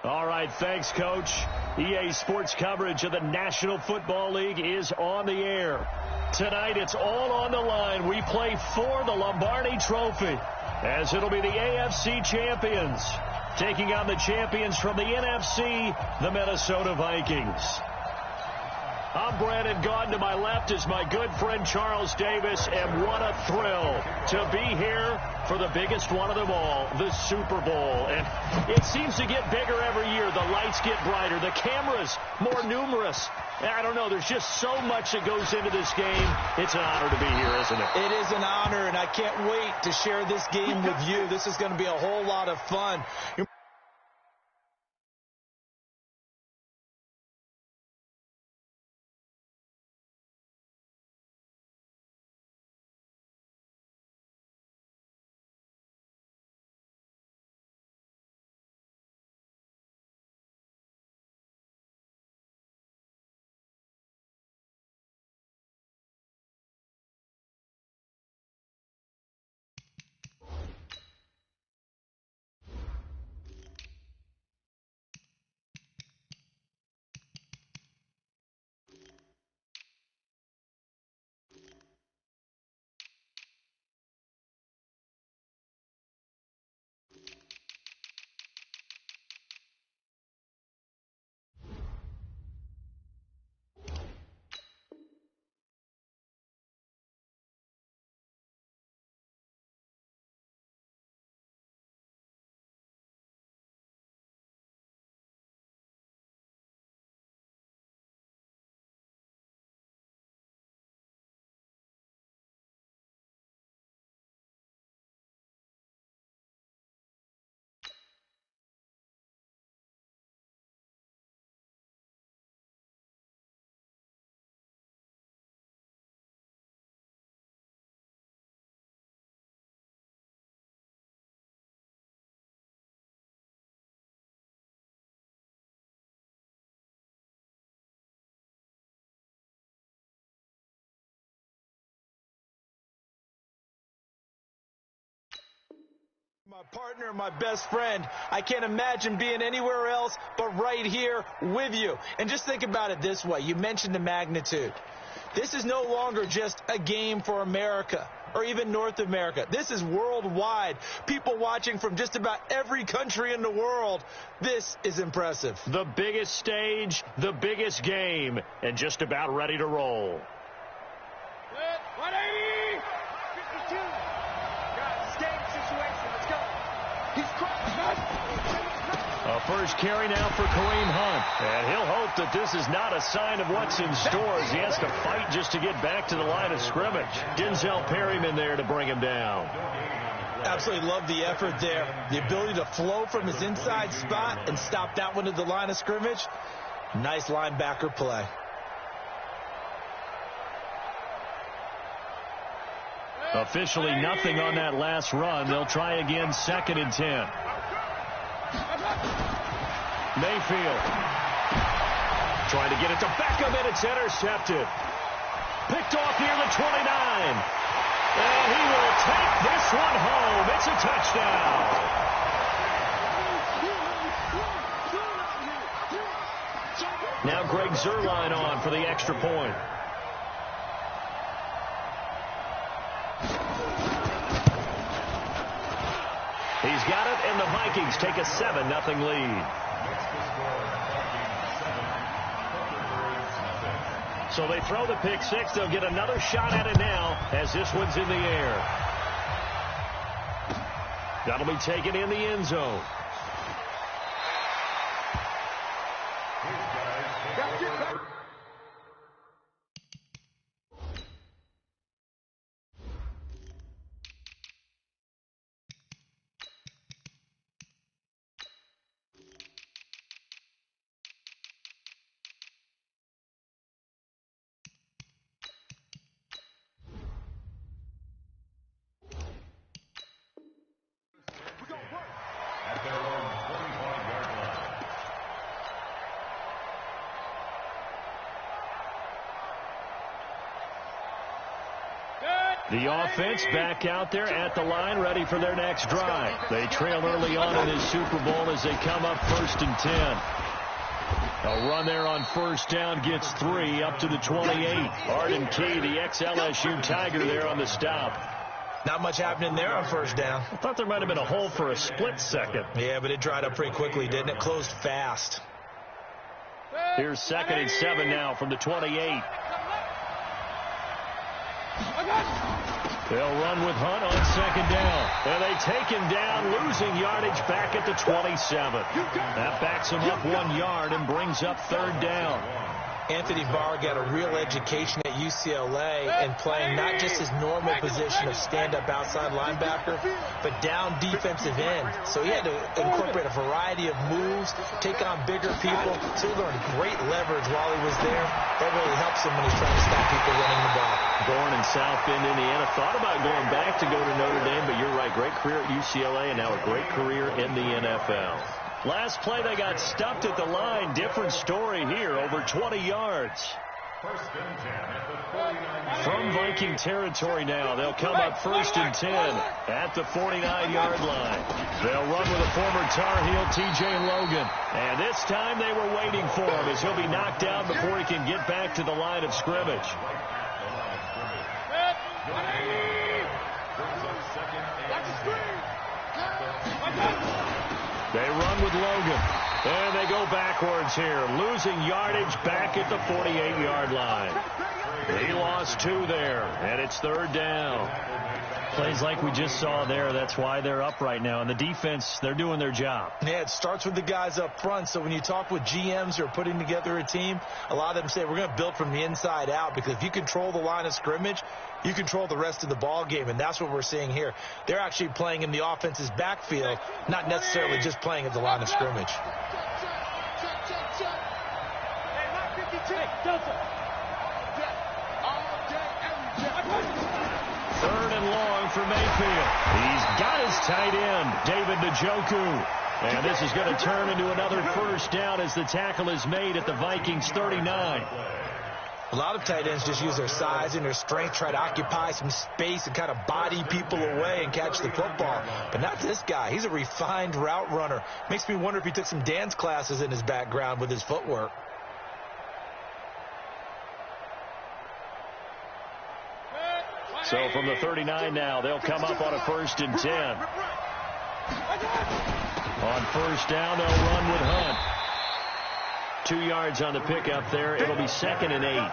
All right, thanks, Coach. EA Sports coverage of the National Football League is on the air. Tonight, it's all on the line. We play for the Lombardi Trophy, as it'll be the AFC champions taking on the champions from the NFC, the Minnesota Vikings. I'm Brandon Gaudin. To my left is my good friend Charles Davis, and what a thrill to be here for the biggest one of them all, the Super Bowl. And it seems to get bigger every year. The lights get brighter, the cameras more numerous. I don't know, there's just so much that goes into this game. It's an honor to be here, isn't it? It is an honor, and I can't wait to share this game with you. This is going to be a whole lot of fun. My partner, my best friend. I can't imagine being anywhere else but right here with you. And just think about it this way. You mentioned the magnitude. This is no longer just a game for America or even North America. This is worldwide. People watching from just about every country in the world. This is impressive. The biggest stage, the biggest game, and just about ready to roll. 180! 52. Got stage situation. Let's go. He's A first carry now for Kareem Hunt. And he'll hope that this is not a sign of what's in store as he has to fight just to get back to the line of scrimmage. Denzel Perryman there to bring him down. Absolutely love the effort there. The ability to flow from his inside spot and stop that one at the line of scrimmage. Nice linebacker play. Officially nothing on that last run. They'll try again, 2nd and 10. Mayfield trying to get it to Beckham, and it's intercepted. Picked off near the 29. And he will take this one home. It's a touchdown. Now Greg Zuerlein on for the extra point. He's got it, and the Vikings take a 7-0 lead. So they throw the pick six. They'll get another shot at it now as this one's in the air. That'll be taken in the end zone. The offense back out there at the line, ready for their next drive. They trail early on in this Super Bowl as they come up 1st and 10. A run there on 1st down gets 3 up to the 28. Arden Key, the ex-LSU Tiger, there on the stop. Not much happening there on 1st down. I thought there might have been a hole for a split second. Yeah, but it dried up pretty quickly, didn't it? Closed fast. Here's 2nd and 7 now from the 28. They'll run with Hunt on 2nd down. And they take him down, losing yardage back at the 27. That backs him up 1 yard and brings up 3rd down. Anthony Barr got a real education at UCLA and playing not just his normal position of stand-up outside linebacker, but down defensive end. So he had to incorporate a variety of moves, take on bigger people. So he learned great leverage while he was there. That really helps him when he's trying to stop people running the ball. Born in South Bend, Indiana. Thought about going back to go to Notre Dame, but you're right. Great career at UCLA and now a great career in the NFL. Last play, they got stuffed at the line. Different story here, over 20 yards. From Viking territory now, they'll come up 1st and 10 at the 49-yard line. They'll run with a former Tar Heel, T.J. Logan. And this time they were waiting for him as he'll be knocked down before he can get back to the line of scrimmage. They run with Logan, and they go backwards here, losing yardage back at the 48-yard line. He lost 2 there, and it's 3rd down. Plays like we just saw there, that's why they're up right now. And the defense, they're doing their job. Yeah, it starts with the guys up front. So when you talk with GMs who are putting together a team, a lot of them say we're going to build from the inside out, because if you control the line of scrimmage, you control the rest of the ball game, and that's what we're seeing here. They're actually playing in the offense's backfield, not necessarily just playing at the line of scrimmage. Third and long for Mayfield. He's got his tight end, David Njoku. And this is going to turn into another 1st down as the tackle is made at the Vikings 39. A lot of tight ends just use their size and their strength, try to occupy some space and kind of body people away and catch the football. But not this guy. He's a refined route runner. Makes me wonder if he took some dance classes in his background with his footwork. So from the 39 now, they'll come up on a 1st and 10. On 1st down, they'll run with Hunt. 2 yards on the pickup there. It'll be 2nd and 8.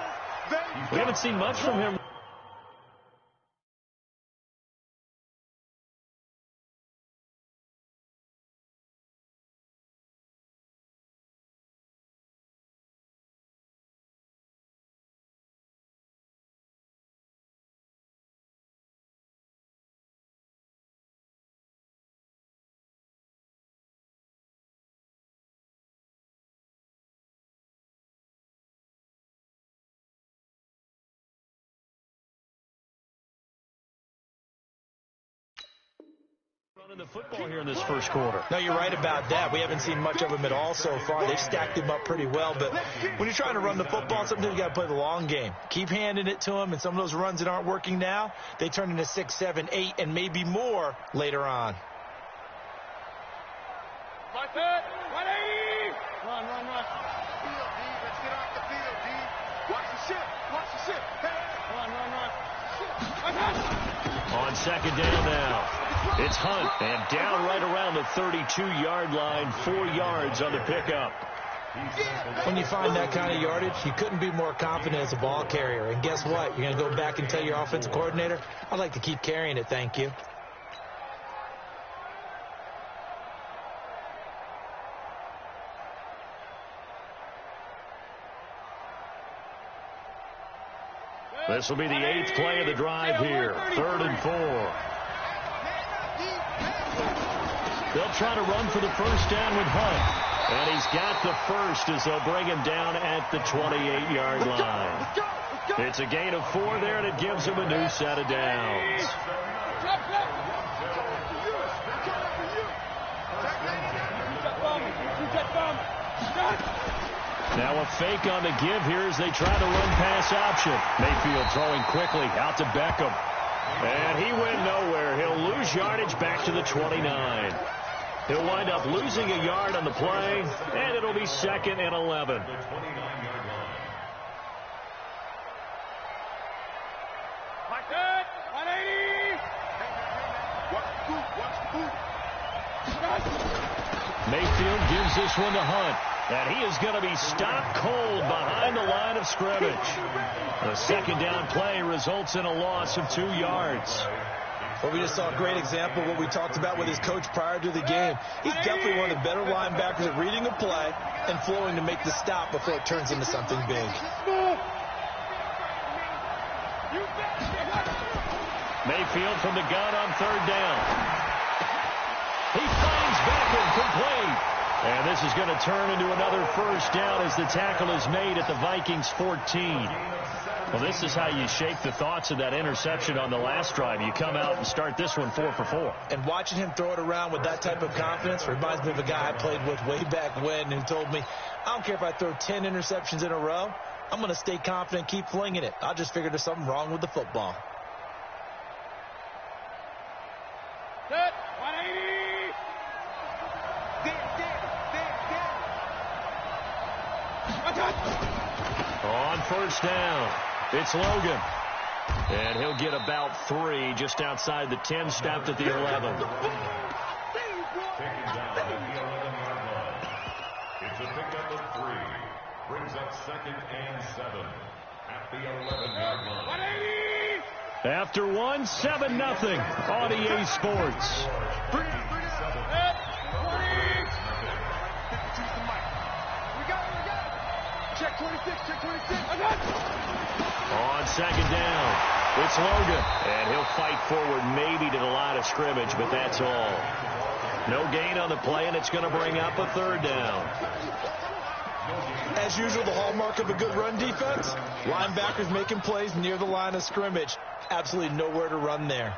We haven't seen much from him. In the football here in this first quarter. No, you're right about that. We haven't seen much of him at all so far. They've stacked him up pretty well, but when you're trying to run the football, sometimes you got to play the long game. Keep handing it to him, and some of those runs that aren't working now, they turn into 6, 7, 8, and maybe more later on. Run. Let's get off the field, D. Watch the shit. Hey. Run. On 2nd down now. It's Hunt, and down right around the 32-yard line, 4 yards on the pickup. When you find that kind of yardage, you couldn't be more confident as a ball carrier. And guess what? You're going to go back and tell your offensive coordinator, I'd like to keep carrying it, thank you. This will be the 8th play of the drive here. 3rd and 4. They'll try to run for the 1st down with Hunt. And he's got the 1st as they'll bring him down at the 28-yard line. It's a gain of 4 there, and it gives him a new set of downs. Now a fake on the give here as they try to run pass option. Mayfield throwing quickly out to Beckham. And he went nowhere. He'll lose yardage back to the 29. He'll wind up losing a yard on the play, and it'll be 2nd and 11. Mayfield gives this one to Hunt, and he is going to be stopped cold behind the line of scrimmage. The 2nd down play results in a loss of 2 yards. Well, we just saw a great example of what we talked about with his coach prior to the game. He's definitely one of the better linebackers at reading a play and flowing to make the stop before it turns into something big. Mayfield from the gun on 3rd down. He finds Beckham complete. And this is going to turn into another 1st down as the tackle is made at the Vikings 14. Well, this is how you shake the thoughts of that interception on the last drive. You come out and start this one 4 for 4. And watching him throw it around with that type of confidence reminds me of a guy I played with way back when who told me, I don't care if I throw 10 interceptions in a row. I'm going to stay confident, keep flinging it. I just figured there's something wrong with the football. Set. 180. On 1st down, it's Logan. And he'll get about 3 just outside the 10, stopped at the 11. It's a pickup of 3. Brings up 2nd and 7 at the 11-yard line. After 1, 7-0 on EA Sports. Check 26, check 26. On 2nd down, it's Logan. And he'll fight forward maybe to the line of scrimmage, but that's all. No gain on the play, and it's going to bring up a 3rd down. As usual, the hallmark of a good run defense, linebackers making plays near the line of scrimmage. Absolutely nowhere to run there.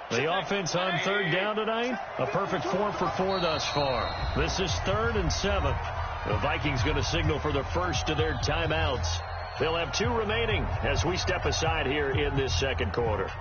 The offense on 3rd down tonight, a perfect 4 for 4 thus far. This is 3rd and 7. The Vikings going to signal for the first of their timeouts. They'll have 2 remaining as we step aside here in this 2nd quarter.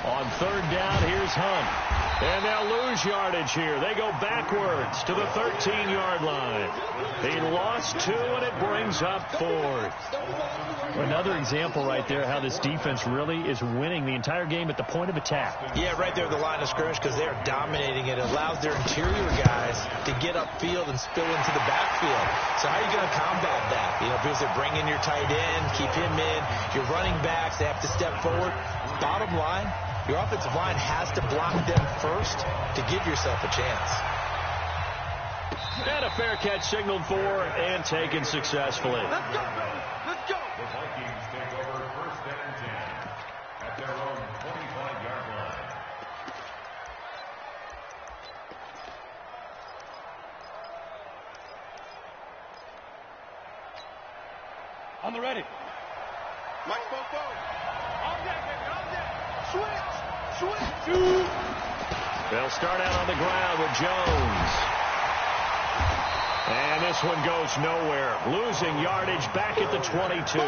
On 3rd down, here's Hunt. And they'll lose yardage here. They go backwards to the 13-yard line. They lost 2, and it brings up 4th. Another example right there how this defense really is winning the entire game at the point of attack. Yeah, right there at the line of scrimmage because they are dominating it. It allows their interior guys to get upfield and spill into the backfield. So how are you going to combat that? You know, because they bring in your tight end, keep him in. Your running backs, they have to step forward. Bottom line, your offensive line has to block them first to give yourself a chance. And a fair catch signaled for and taken successfully. Let's go, let's go. The Vikings take over 1st and 10 at their own 25-yard line. On the ready. Mike Bobo. On deck, baby, on deck. Switch. They'll start out on the ground with Jones. And this one goes nowhere. Losing yardage back at the 22.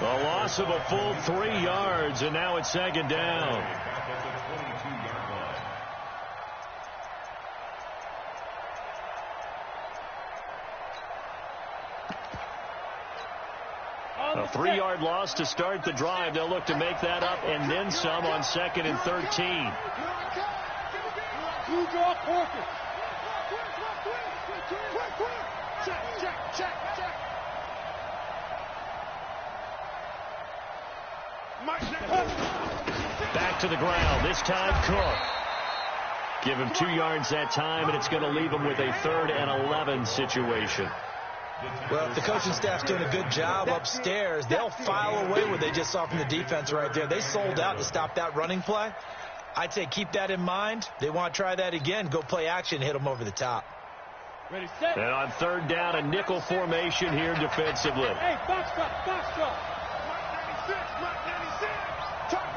The loss of a full 3 yards, and now it's 2nd down. A 3-yard loss to start the drive. They'll look to make that up and then some on 2nd and 13. Back to the ground. This time Cook. Give him 2 yards that time, and it's going to leave him with a 3rd and 11 situation. Well, if the coaching staff's doing a good job upstairs, they'll file away what they just saw from the defense right there. They sold out to stop that running play. I'd say keep that in mind. They want to try that again. Go play action, hit them over the top. Ready, set. And on third down, a nickel formation here defensively. Hey, box truck, box truck. Mark 96. Target.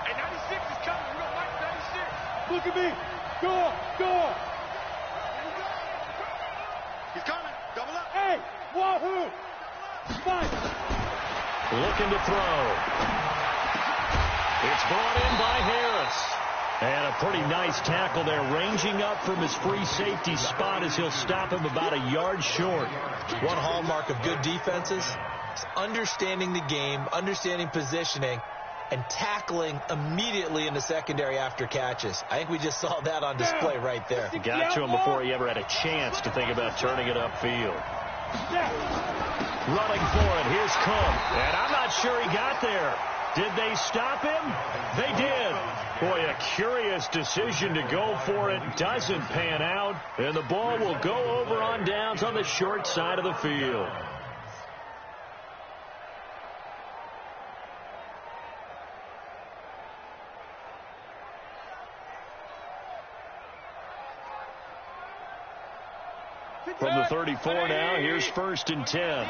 Hey, 96 is coming. We don't like 96. Look at me. Go. He's coming. Double up. Hey, wahoo. Fight. Looking to throw. It's brought in by Harris. And a pretty nice tackle there, ranging up from his free safety spot as he'll stop him about a yard short. One hallmark of good defenses is understanding the game, understanding positioning, and tackling immediately in the secondary after catches. I think we just saw that on display right there. Got to him before he ever had a chance to think about turning it upfield. Running for it. Here's Cook. And I'm not sure he got there. Did they stop him? They did. Boy, a curious decision to go for it. Doesn't pan out. And the ball will go over on downs on the short side of the field. From the 34 now, here's 1st and 10.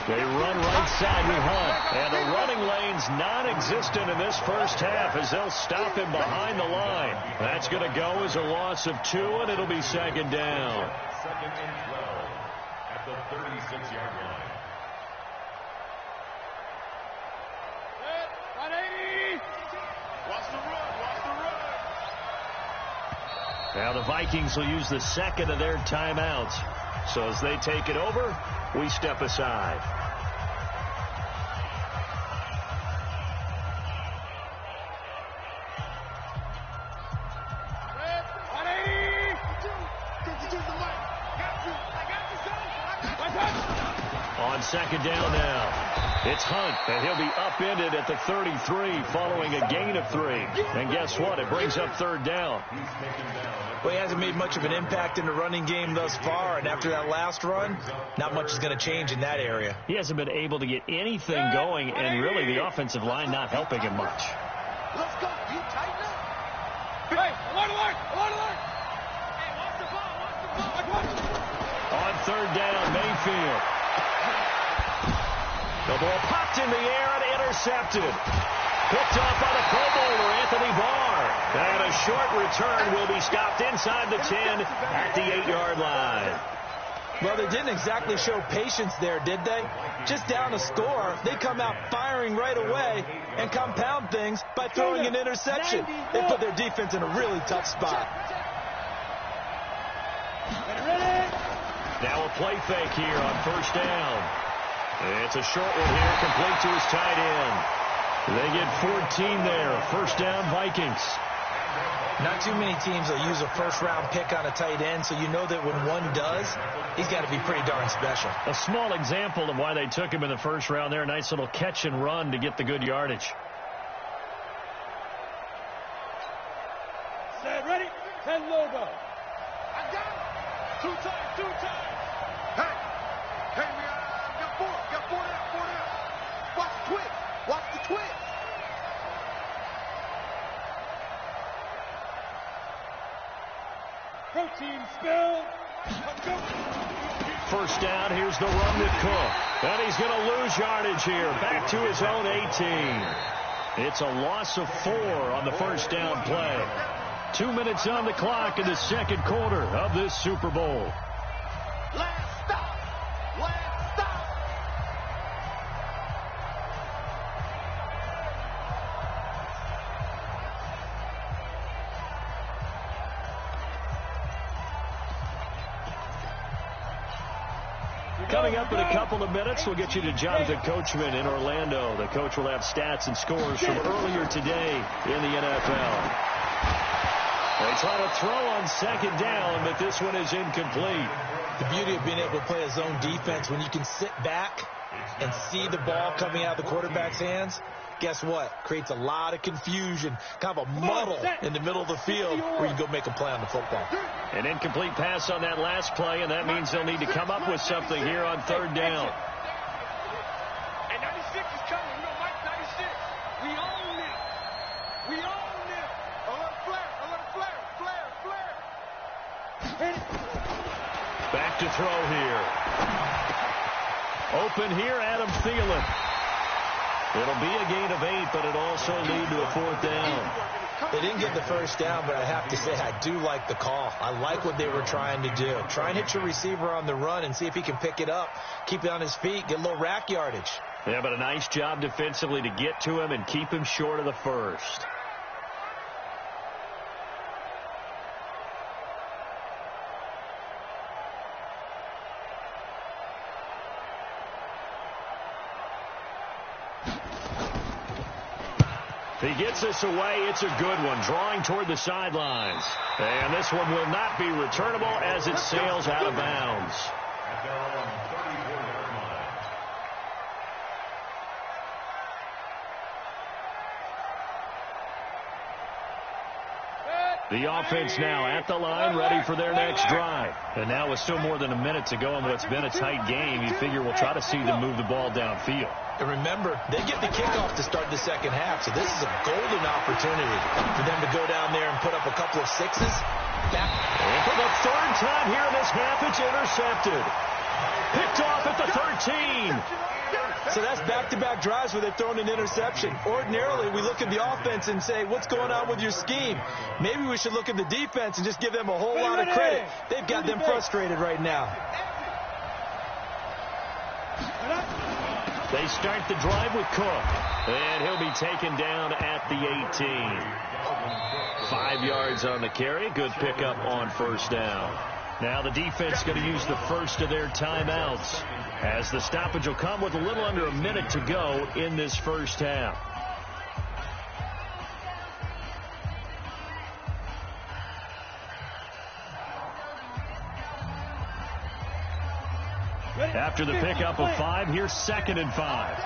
They run right side with Hunt. And the running lane's non-existent in this first half as they'll stop him behind the line. That's going to go as a loss of 2, and it'll be 2nd down. 2nd and 12 at the 36-yard line. 180. Watch the run. Now the Vikings will use the 2nd of their timeouts. So as they take it over, we step aside. On 2nd down now. It's Hunt, and he'll be upended at the 33 following a gain of 3. And guess what? It brings up 3rd down. Well, he hasn't made much of an impact in the running game thus far, and after that last run, not much is going to change in that area. He hasn't been able to get anything going, and really the offensive line not helping him much. Let's go. You tighten up. Hey, alert. Hey, watch the ball. On 3rd down, Mayfield. The ball popped in the air and intercepted. Picked off by the Pro Bowler, Anthony Barr. And a short return will be stopped inside the 10 at the 8-yard line. Well, they didn't exactly show patience there, did they? Just down a score, they come out firing right away and compound things by throwing an interception. They put their defense in a really tough spot. Now a play fake here on 1st down. It's a short one here, complete to his tight end. They get 14 there. 1st down, Vikings. Not too many teams will use a first-round pick on a tight end, so you know that when one does, he's got to be pretty darn special. A small example of why they took him in the 1st round there. A nice little catch and run to get the good yardage. Set, ready? 10 logo. I got it. 2 times. Hey, we got 4. Got 4 down. Watch the twist. Protein spill. Let's go. 1st down, here's the run with Cook. And he's going to lose yardage here. Back to his own 18. It's a loss of 4 on the 1st down play. 2 minutes on the clock in the 2nd quarter of this Super Bowl. Last stop. Coming up in a couple of minutes, we'll get you to Jonathan Coachman in Orlando. The coach will have stats and scores from earlier today in the NFL. They try to throw on 2nd down, but this one is incomplete. The beauty of being able to play a zone defense, when you can sit back and see the ball coming out of the quarterback's hands, guess what? Creates a lot of confusion, kind of a muddle in the middle of the field where you can go make a play on the football. An incomplete pass on that last play, and that means they'll need to come up with something here on 3rd down. And 96 is coming. We don't like 96. We own it. throw here. Open here, Adam Thielen. It'll be a gain of 8, but it'll also lead to a 4th down. They didn't get the first down, but I have to say I do like the call. I like what they were trying to do. Try and hit your receiver on the run and see if he can pick it up, keep it on his feet, get a little rack yardage. Yeah, but a nice job defensively to get to him and keep him short of the first. If he gets this away, it's a good one, drawing toward the sidelines. And this one will not be returnable as it sails out of bounds. The offense now at the line, ready for their next drive. And now with still more than a minute to go in what's been a tight game, you figure we'll try to see them move the ball downfield. And remember, they get the kickoff to start the second half, so this is a golden opportunity for them to go down there and put up a couple of sixes. And for the 3rd time here in this half, it's intercepted. Picked off at the 13. So that's back-to-back drives where they're throwing an interception. Ordinarily, we look at the offense and say, what's going on with your scheme? Maybe we should look at the defense and just give them a whole lot of credit. They've got them frustrated right now. They start the drive with Cook, and he'll be taken down at the 18. 5 yards on the carry. Good pickup on first down. Now the defense going to use the first of their timeouts, as the stoppage will come with a little under a minute to go in this first half. After the pickup of 5, here's 2nd and 5.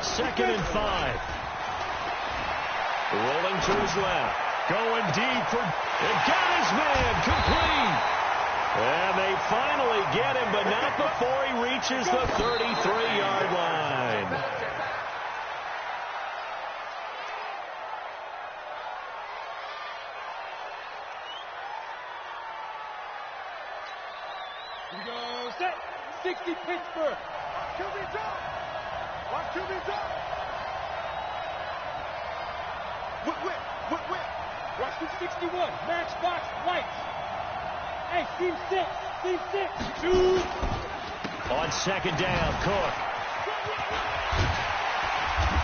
2nd and 5. Rolling to his left. Going deep for, and got his man, complete. And they finally get him, but not before he reaches the 33-yard line. Here we go, set, 60 Pittsburgh. QB drop. Watch QB drop. Whip. Watch the 61. Match box, lights. Hey, team 6. 2. On 2nd down, Cook.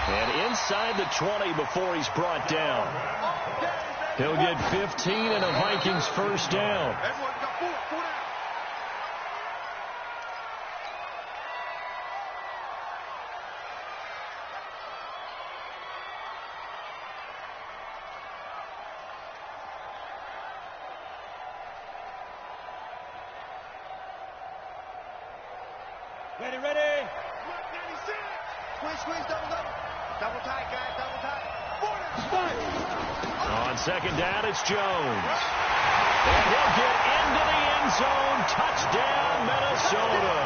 And inside the 20 before he's brought down. He'll get 15 and a Vikings first down. Everyone's got 4 down. Ready. 96. Squeeze, double tight, guys, double tight. 4 down. On 2nd down, it's Jones. And he'll get into the end zone. Touchdown, Minnesota.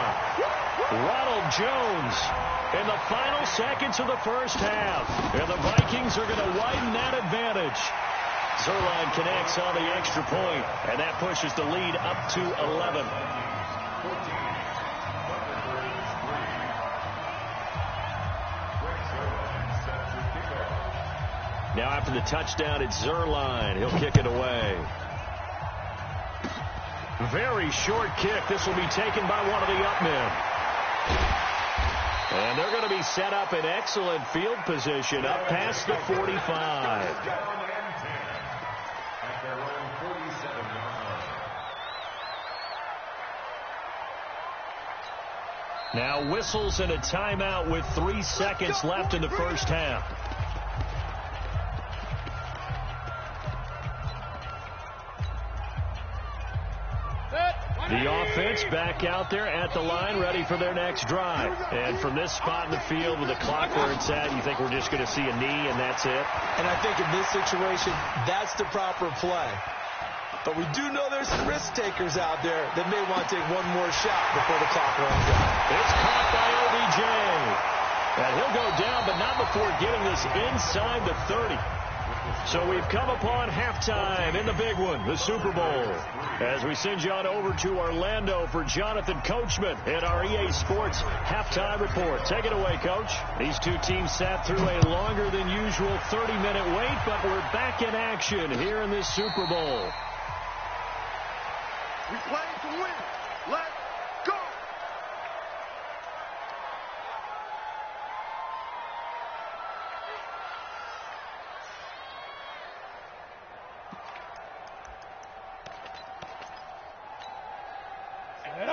Ronald Jones in the final seconds of the first half. And the Vikings are going to widen that advantage. Zerline connects on the extra point, and that pushes the lead up to 11. Now after the touchdown, it's Zerline. He'll kick it away. Very short kick. This will be taken by one of the up men. And they're going to be set up in excellent field position up past the 45. Now whistles and a timeout with 3 seconds left in the first half. The offense back out there at the line, ready for their next drive. And from this spot in the field with the clock where it's at, you think we're just going to see a knee and that's it? And I think in this situation, that's the proper play. But we do know there's some risk takers out there that may want to take one more shot before the clock runs out. It's caught by OBJ. And he'll go down, but not before getting this inside the 30. So we've come upon halftime in the big one, the Super Bowl. As we send you on over to Orlando for Jonathan Coachman in our EA Sports halftime report. Take it away, Coach. These two teams sat through a longer than usual 30-minute wait, but we're back in action here in this Super Bowl. We play to win. Let's go.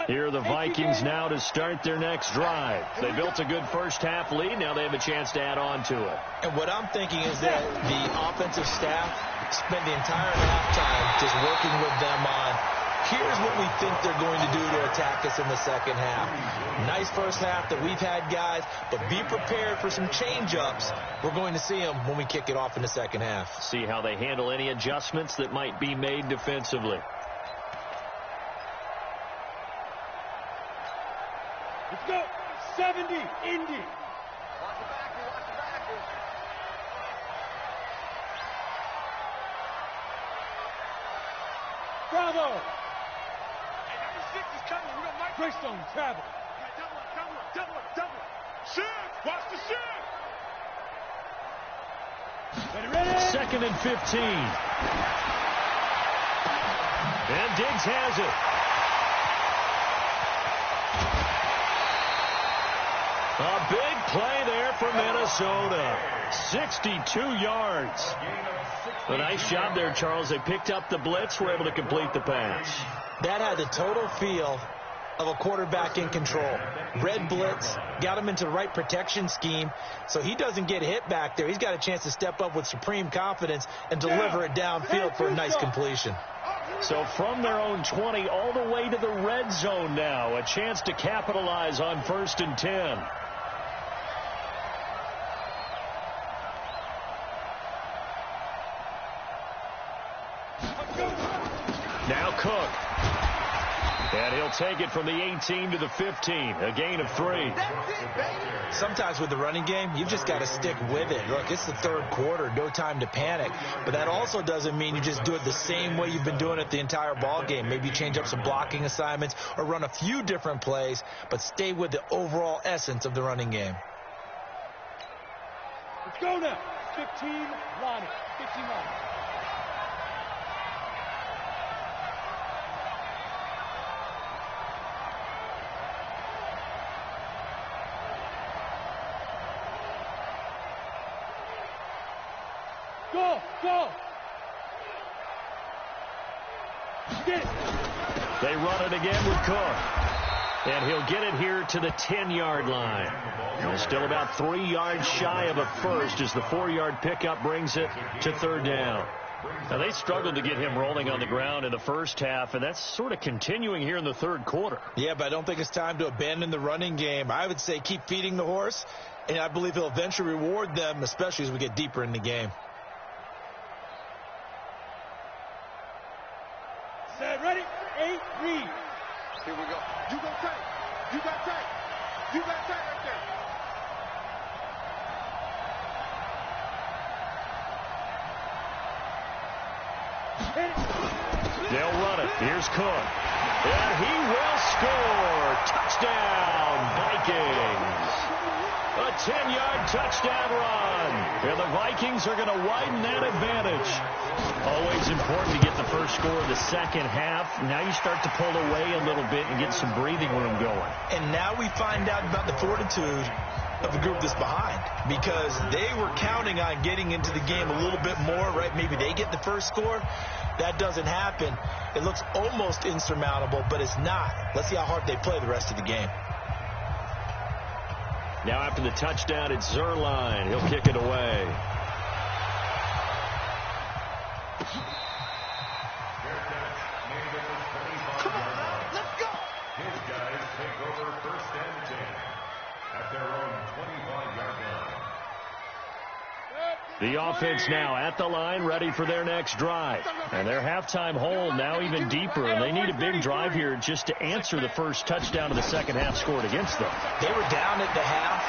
Here are the Vikings now to start their next drive. They built a good first-half lead. Now they have a chance to add on to it. And what I'm thinking is that the offensive staff spent the entire halftime just working with them on, here's what we think they're going to do to attack us in the second half. Nice first half that we've had, guys, but be prepared for some change-ups. We're going to see them when we kick it off in the second half. See how they handle any adjustments that might be made defensively. Let's go. 70, Indy. Watch the back, Bravo. Hey, number 6 is coming. We got Mike Greystone, travel. Double up. Shoot. Watch the shoot. Ready. 2nd and 15. And Diggs has it. A big play there for Minnesota. 62 yards. A nice job there, Charles. They picked up the blitz, were able to complete the pass. That had the total feel of a quarterback in control. Red blitz, got him into the right protection scheme, so he doesn't get hit back there. He's got a chance to step up with supreme confidence and deliver it downfield for a nice completion. So from their own 20 all the way to the red zone now, a chance to capitalize on 1st and 10. Now Cook. And he'll take it from the 18 to the 15. A gain of 3. Sometimes with the running game, you've just got to stick with it. Look, it's the third quarter. No time to panic. But that also doesn't mean you just do it the same way you've been doing it the entire ball game. Maybe you change up some blocking assignments or run a few different plays, but stay with the overall essence of the running game. Let's go now. 15, Lonnie. 15, Lonnie. Go! They run it again with Cook. And he'll get it here to the 10-yard line. And still about 3 yards shy of a first as the 4-yard pickup brings it to 3rd down. Now, they struggled to get him rolling on the ground in the first half, and that's sort of continuing here in the third quarter. Yeah, but I don't think it's time to abandon the running game. I would say keep feeding the horse, and I believe he'll eventually reward them, especially as we get deeper in the game. Set, ready, 8, read. Here we go. You got tight. You got tight. You got tight right there. They'll run it. Here's Cook. And he will score. Touchdown, Vikings. A 10-yard touchdown run. And the Vikings are going to widen that advantage. Always important to get the first score of the second half. Now you start to pull away a little bit and get some breathing room going. And now we find out about the fortitude of the group that's behind, because they were counting on getting into the game a little bit more, right? Maybe they get the first score. That doesn't happen. It looks almost insurmountable, but it's not. Let's see how hard they play the rest of the game. Now after the touchdown, it's Zerline. He'll kick it away. Come on now, let's go. His guys take over 1st and 10 at their own 25-yard line. The offense now at the line, ready for their next drive. And their halftime hold now even deeper, and they need a big drive here just to answer the first touchdown of the second half scored against them. They were down at the half.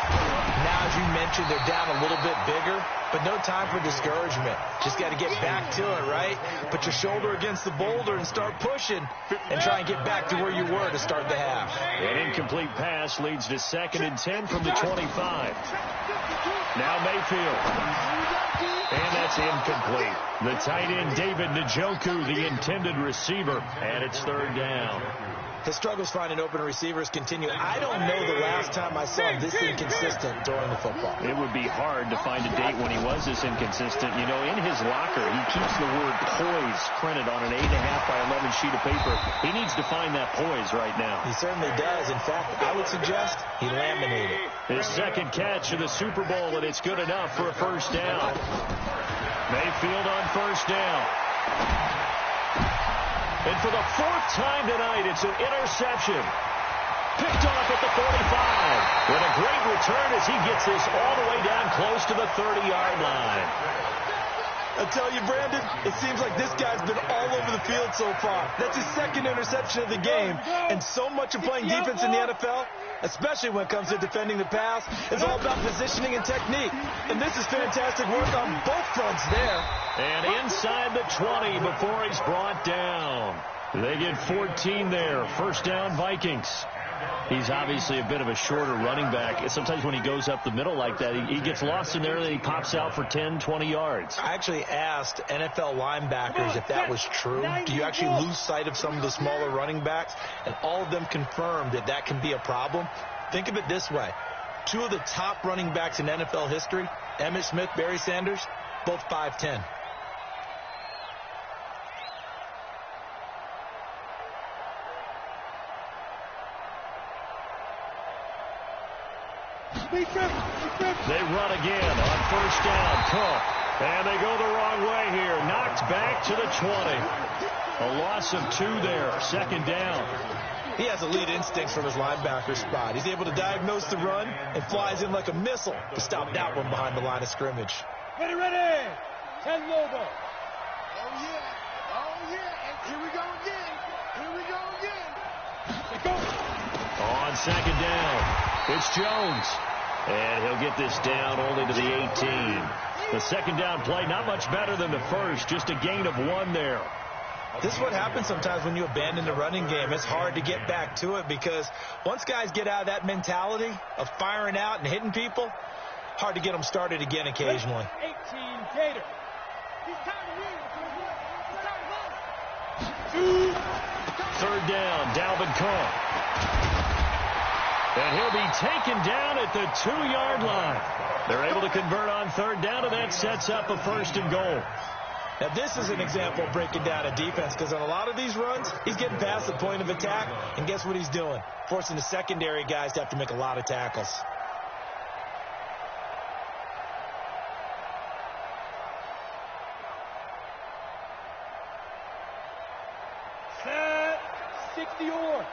Now, as you mentioned, they're down a little bit bigger, but no time for discouragement. Just got to get back to it, right? Put your shoulder against the boulder and start pushing and try and get back to where you were to start the half. An incomplete pass leads to 2nd and 10 from the 25. Now Mayfield. And that's incomplete. The tight end, David Njoku, the intended receiver, and it's 3rd down. His struggles finding open receivers continue. I don't know the last time I saw him this inconsistent throwing the football. It would be hard to find a date when he was this inconsistent. You know, in his locker, he keeps the word poise printed on an 8.5 by 11 sheet of paper. He needs to find that poise right now. He certainly does. In fact, I would suggest he laminated. His second catch of the Super Bowl, and it's good enough for a 1st down. Mayfield on 1st down. And for the 4th time tonight, it's an interception. Picked off at the 45. With a great return as he gets this all the way down close to the 30-yard line. I tell you, Brandon, it seems like this guy's been all over the field so far. That's his 2nd interception of the game. And so much of playing defense in the NFL, especially when it comes to defending the pass, is all about positioning and technique. And this is fantastic work on both fronts there. And inside the 20 before he's brought down. They get 14 there. 1st down, Vikings. He's obviously a bit of a shorter running back. Sometimes when he goes up the middle like that, he gets lost in there and he pops out for 10, 20 yards. I actually asked NFL linebackers if that was true. Do you actually lose sight of some of the smaller running backs? And all of them confirmed that that can be a problem. Think of it this way. 2 of the top running backs in NFL history, Emmitt Smith, Barry Sanders, both 5'10". They run again on 1st down. Cook. And they go the wrong way here. Knocked back to the 20. A loss of 2 there. 2nd down. He has elite instincts from his linebacker spot. He's able to diagnose the run and flies in like a missile to stop that one behind the line of scrimmage. Ready, ready. 10 Lobo. Oh, yeah. Oh, yeah. Here we go again. Here we go again. Let's go. On 2nd down, it's Jones. And he'll get this down only to the 18. The 2nd down play, not much better than the first. Just a gain of 1 there. This is what happens sometimes when you abandon the running game. It's hard to get back to it because once guys get out of that mentality of firing out and hitting people, hard to get them started again occasionally. 18 Gator. 3rd down, Dalvin Cook. And he'll be taken down at the 2-yard line. They're able to convert on 3rd down, and that sets up a 1st and goal. Now, this is an example of breaking down a defense because on a lot of these runs, he's getting past the point of attack, and guess what he's doing? Forcing the secondary guys to have to make a lot of tackles. Set. 60 or.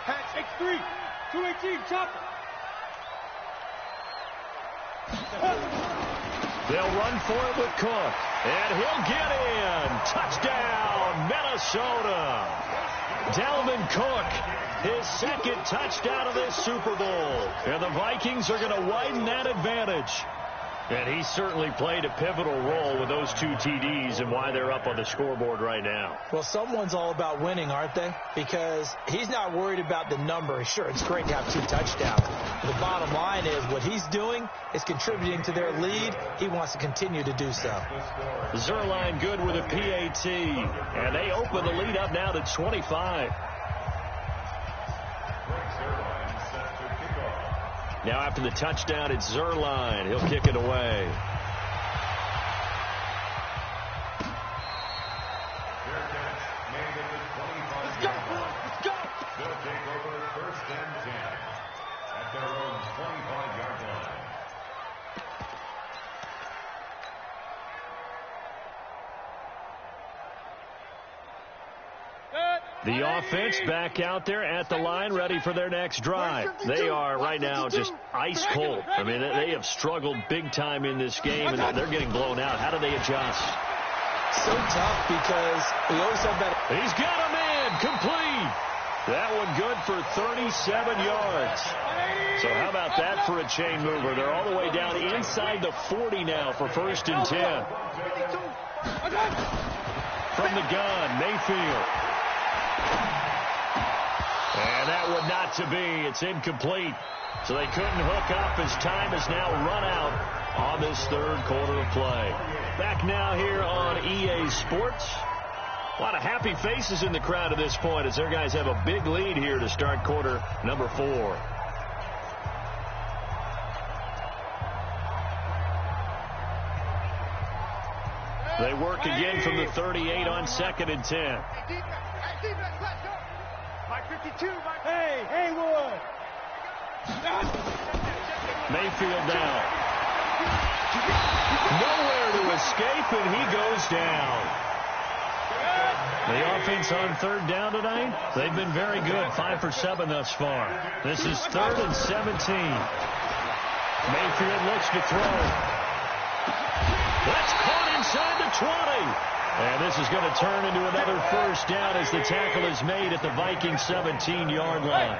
Hatch, X3, 218, chopper. They'll run for it with Cook. And he'll get in. Touchdown, Minnesota. Dalvin Cook, his 2nd touchdown of this Super Bowl. And the Vikings are going to widen that advantage. And he certainly played a pivotal role with those 2 TDs and why they're up on the scoreboard right now. Well, someone's all about winning, aren't they? Because he's not worried about the number. Sure, it's great to have 2 touchdowns. The bottom line is what he's doing is contributing to their lead. He wants to continue to do so. Zerline good with a PAT. And they open the lead up now to 25. Now after the touchdown, it's Zerline. He'll kick it away. Let's go, boys. Let's go. They'll take over 1st and 10 at their own 25-yard line. Go. The offense back out there at the line, ready for their next drive. They are right now just ice cold. I mean, they have struggled big time in this game, and they're getting blown out. How do they adjust? So tough because we always have that. He's got a man complete. That one good for 37 yards. So how about that for a chain mover? They're all the way down inside the 40 now for 1st and 10. From the gun, Mayfield. And that would not to be. It's incomplete. So they couldn't hook up as time has now run out on this 3rd quarter of play. Back now here on EA Sports. A lot of happy faces in the crowd at this point as their guys have a big lead here to start quarter number 4. They work again from the 38 on 2nd and 10. Hey, Haywood. Mayfield down. Nowhere to escape, and he goes down. The offense on 3rd down tonight, they've been very good, 5 for 7 thus far. This is 3rd and 17. Mayfield looks to throw. That's caught inside the 20. And this is going to turn into another 1st down as the tackle is made at the Vikings 17-yard line.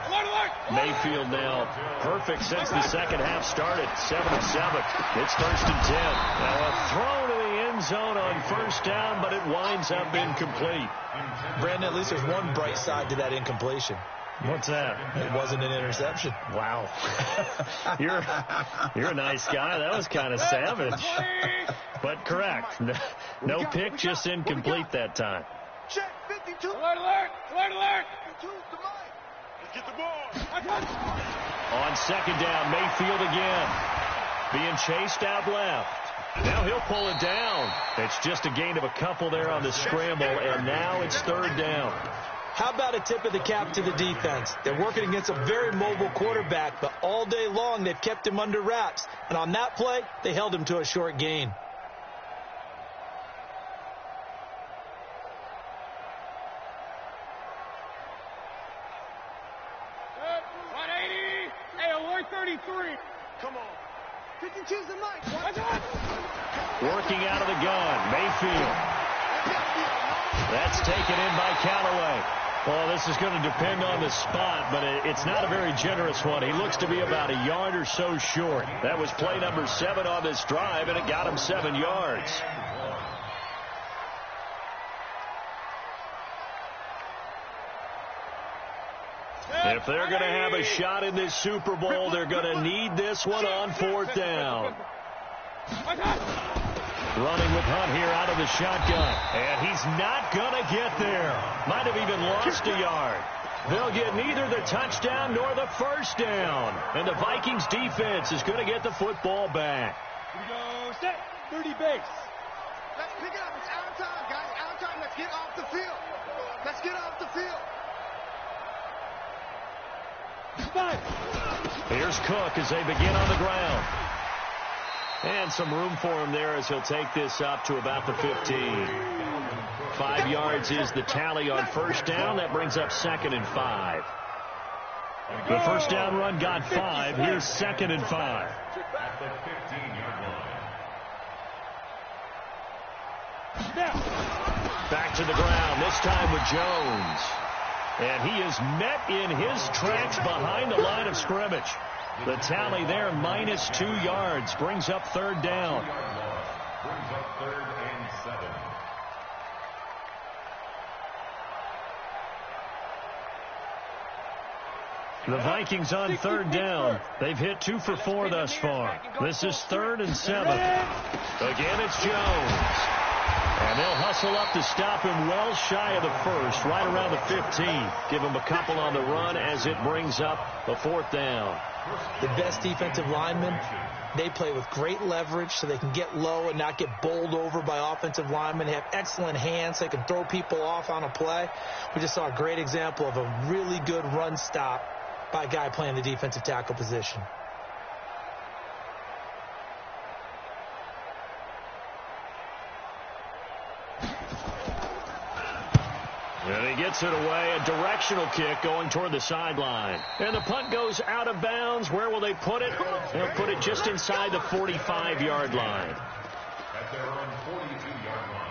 Mayfield now perfect since the second half started, 7-7. It's 1st and 10. Now a throw to the end zone on 1st down, but it winds up incomplete. Brandon, at least there's one bright side to that incompletion. What's that? It wasn't an interception. Wow. You're a nice guy. That was kind of savage. But correct. No pick, just incomplete that time. Check 52. Alert. Let's get the ball. On 2nd down, Mayfield again. Being chased out left. Now he'll pull it down. It's just a gain of a couple there on the scramble, and now it's 3rd down. How about a tip of the cap to the defense? They're working against a very mobile quarterback, but all day long they've kept him under wraps. And on that play, they held him to a short gain. Hey, alert 33. Come on. 52's the mic. Working out of the gun, Mayfield. That's taken in by Callaway. Well, this is going to depend on the spot, but it's not a very generous one. He looks to be about a yard or so short. That was play number 7 on this drive, and it got him 7 yards. If they're going to have a shot in this Super Bowl, they're going to need this one on 4th down. Running with Hunt here out of the shotgun. And he's not going to get there. Might have even lost a yard. They'll get neither the touchdown nor the 1st down. And the Vikings defense is going to get the football back. Here we go. Set. 30 base. Let's pick it up. It's out of time, guys. Out of time. Let's get off the field. Let's get off the field. Here's Cook as they begin on the ground. And some room for him there as he'll take this up to about the 15. 5 yards is the tally on 1st down. That brings up 2nd and 5. The 1st down run got 5. Here's 2nd and 5. At the 15-yard line. Back to the ground, this time with Jones. And he is met in his tracks behind the line of scrimmage. The tally there, -2 yards, brings up 3rd down. Brings up 3rd and 7. The Vikings on 3rd down. They've hit 2 for 4 thus far. This is 3rd and 7. Again, it's Jones. And they'll hustle up to stop him well shy of the 1st, right around the 15. Give him a couple on the run as it brings up the 4th down. The best defensive linemen, they play with great leverage so they can get low and not get bowled over by offensive linemen. They have excellent hands so they can throw people off on a play. We just saw a great example of a really good run stop by a guy playing the defensive tackle position. And he Gets it away, a directional kick going toward the sideline. And the punt goes out of bounds. Where will they put it? They'll put it just inside the 45-yard line. At their own 42-yard line.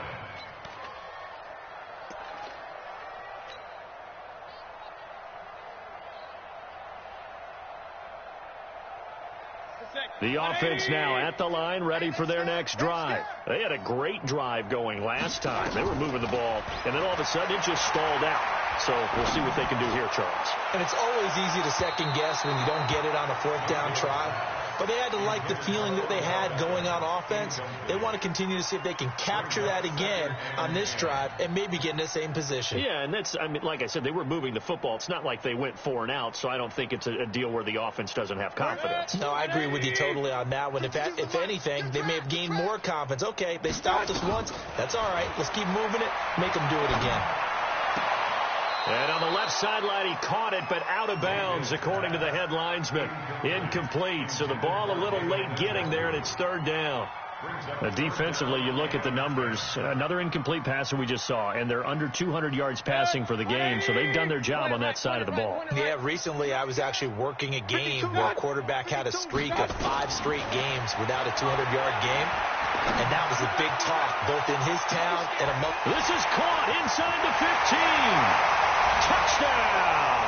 The offense now at the line, ready for their next drive. They had a great drive going last time. They were moving the ball, and then all of a sudden it just stalled out. So we'll see what they can do here, Charles. And it's always easy to second guess when you don't get it on a fourth down try. But they had to like the feeling that they had going on offense. They want to continue to see if they can capture that again on this drive and maybe get in the same position. Yeah, and that's, I mean, like I said, they were moving the football. It's not like they went 4 and out, so I don't think it's a deal where the offense doesn't have confidence. No, I agree with you totally on that one. If anything, they may have gained more confidence. Okay, they stopped us once. That's all right. Let's keep moving it. Make them do it again. And on the left sideline, he caught it, but out of bounds, according to the head linesman. Incomplete. So the ball a little late getting there, and it's third down. Defensively, you look at the numbers. Another incomplete pass that we just saw, and they're under 200 yards passing for the game, so they've done their job on that side of the ball. Yeah, recently I was actually working a game where a quarterback had a streak of 5 straight games without a 200-yard game, and that was a big talk, both in his town and among... This is caught inside the 15. Touchdown!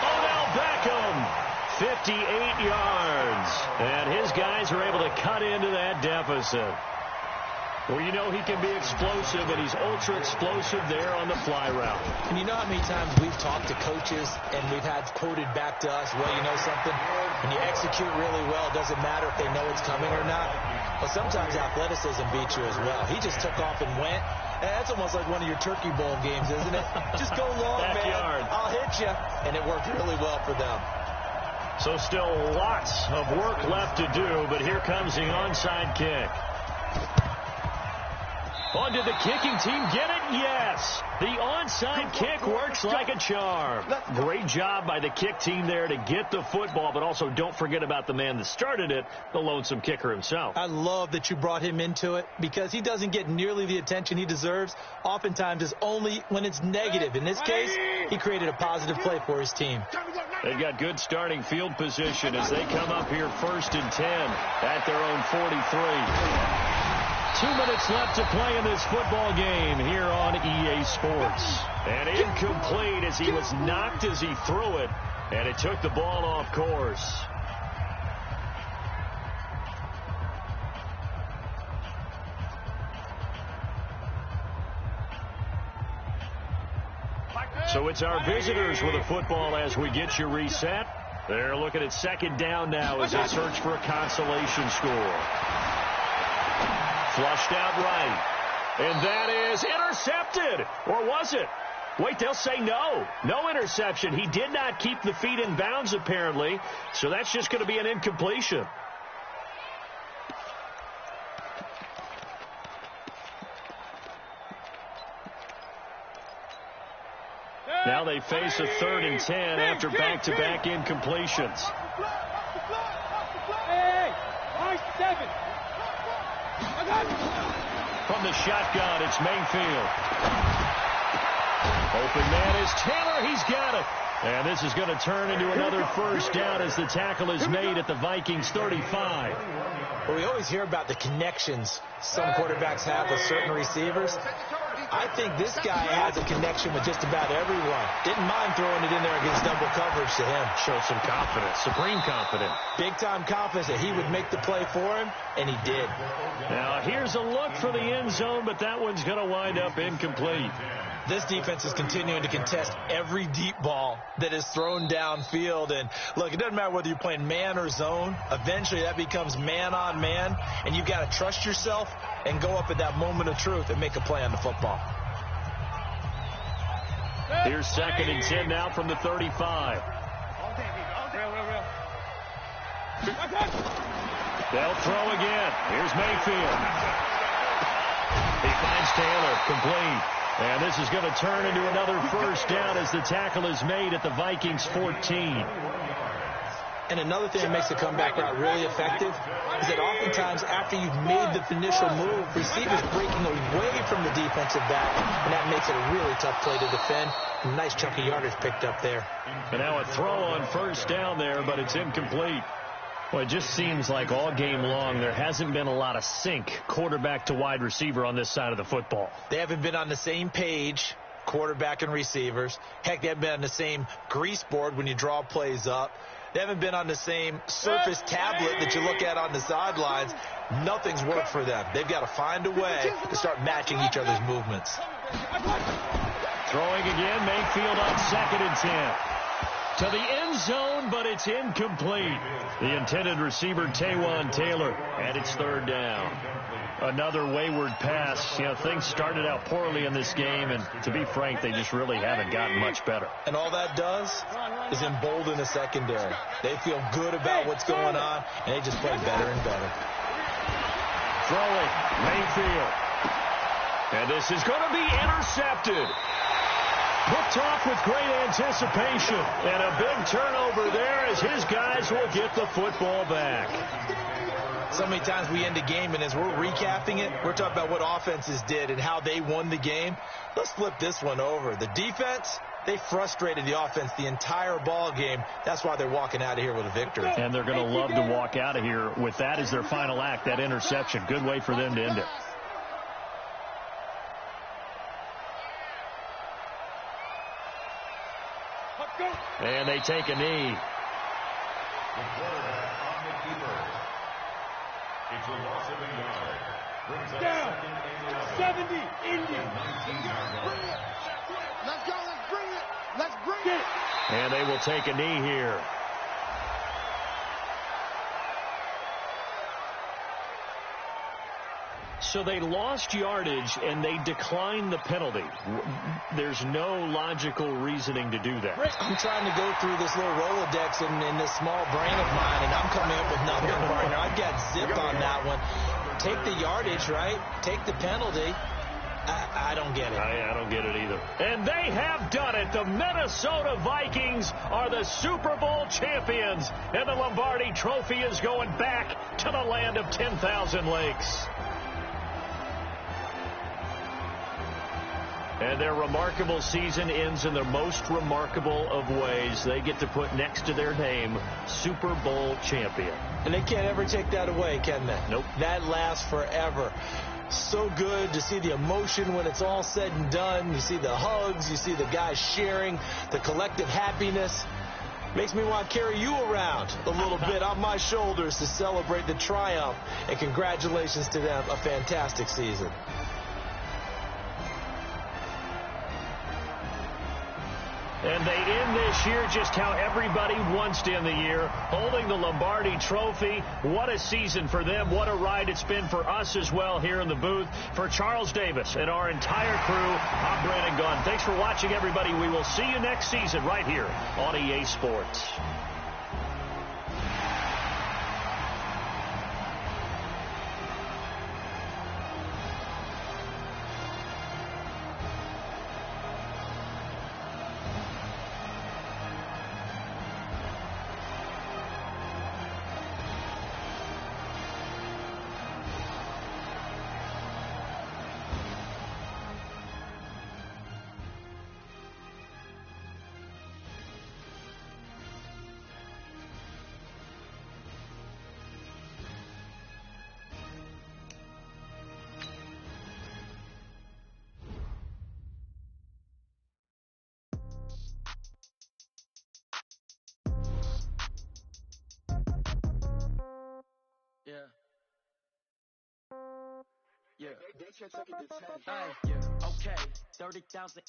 Odell Beckham, 58 yards. And his guys are able to cut into that deficit. Well, you know he can be explosive, and he's ultra-explosive there on the fly route. And you know how many times we've talked to coaches, and we've had quoted back to us, well, you know something? When you execute really well, it doesn't matter if they know it's coming or not. But sometimes athleticism beats you as well. He just took off and went. And that's almost like one of your Turkey Bowl games, isn't it? Just go long, Backyard. man. I'll hit you. And it worked really well for them. So still lots of work left to do, but here comes the onside kick. Oh, did the kicking team get it? Yes. The onside kick works like a charm. Great job by the kick team there to get the football, but also don't forget about the man that started it, the lonesome kicker himself. I love that you brought him into it because he doesn't get nearly the attention he deserves. Oftentimes it's only when it's negative. In this case, he created a positive play for his team. They've got good starting field position as they come up here 1st and 10 at their own 43. 2 minutes left to play in this football game here on EA Sports. And incomplete as he was knocked as he threw it, and it took the ball off course. So it's our visitors with a football as we get you reset. They're looking at 2nd down now as they search for a consolation score. Flushed out right. And that is intercepted. Or was it? Wait, they'll say no. No interception. He did not keep the feet in bounds, apparently. So that's just going to be an incompletion. Now they face a 3rd and 10 after back-to-back incompletions. Hey, 7. From the shotgun, it's Mayfield. Open man is Taylor. He's got it. And this is going to turn into another 1st down as the tackle is made at the Vikings 35. Well, we always hear about the connections some quarterbacks have with certain receivers. I think this guy has a connection with just about everyone. Didn't mind throwing it in there against double coverage to him. Showed some confidence, supreme confidence. Big-time confidence that he would make the play for him, and he did. Now, here's a look for the end zone, but that one's going to wind up incomplete. This defense is continuing to contest every deep ball that is thrown downfield. And, look, it doesn't matter whether you're playing man or zone. Eventually, that becomes man-on-man, and you've got to trust yourself and go up at that moment of truth and make a play on the football. Here's 2nd and 10 now from the 35. They'll throw again. Here's Mayfield. He finds Taylor, complete. And this is going to turn into another 1st down as the tackle is made at the Vikings 14. Well, we always hear about the connections some quarterbacks have with certain receivers. I think this guy has a connection with just about everyone. Didn't mind throwing it in there against double coverage to him. Showed some confidence. Big-time confidence that he would make the play for him, and he did. Now, And another thing that makes the comeback route really effective is that oftentimes after you've made the initial move, receivers breaking away from the defensive back, and that makes it a really tough play to defend. A nice chunk of yardage picked up there. And now a throw on first down there, but it's incomplete. Well, it just seems like all game long there hasn't been a lot of sync quarterback to wide receiver on this side of the football. They haven't been on the same page, quarterback and receivers. Heck, they haven't been on the same grease board when you draw plays up. They haven't been on the same surface tablet that you look at on the sidelines. Nothing's worked for them. They've got to find a way to start matching each other's movements. Throwing again, Mayfield on 2nd and 10. To the end zone, but it's incomplete. The intended receiver, Taywan Taylor, and it's 3rd down. Another wayward pass. You know, things started out poorly in this game, and to be frank, they just really haven't gotten much better. And all that does is embolden the secondary. They feel good about what's going on, and they just play better and better. Throwing, Mayfield. And this is going to be intercepted. Picked off with great anticipation. And a big turnover there as his guys will get the football back. So many times we end a game, and as we're recapping it, we're talking about what offenses did and how they won the game. Let's flip this one over. The defense, they frustrated the offense the entire ball game. That's why they're walking out of here with a victory. And they're going to love to walk out of here with that as their final act, that interception. Good way for them to end it. And they take a knee. The quarterback on the keeper. It's a loss of a yard. Brings up Down. 2nd and 11. 70, Indy. 19-yard line. Let's go. Let's bring it. Let's bring it. And they will take a knee here. So they lost yardage, and they declined the penalty. There's no logical reasoning to do that. I'm trying to go through this little Rolodex in this small brain of mine, and I'm coming up with nothing, partner. I've got zip on that one. Take the yardage, right? Take the penalty. I don't get it. I don't get it either. And they have done it. The Minnesota Vikings are the Super Bowl champions, and the Lombardi Trophy is going back to the land of 10,000 lakes. And their remarkable season ends in the most remarkable of ways. They get to put next to their name, Super Bowl champion. And they can't ever take that away, can they? Nope. That lasts forever. So good to see the emotion when it's all said and done. You see the hugs. You see the guys sharing, the collective happiness. Makes me want to carry you around a little bit on my shoulders to celebrate the triumph. And congratulations to them. A fantastic season. And they end this year just how everybody wants to end the year, holding the Lombardi Trophy. What a season for them. What a ride it's been for us as well here in the booth. For Charles Davis and our entire crew, I'm Brandon Gunn. Thanks for watching, everybody. We will see you next season right here on EA Sports. Yeah. They took it to 10. Yeah. Okay. 30,000.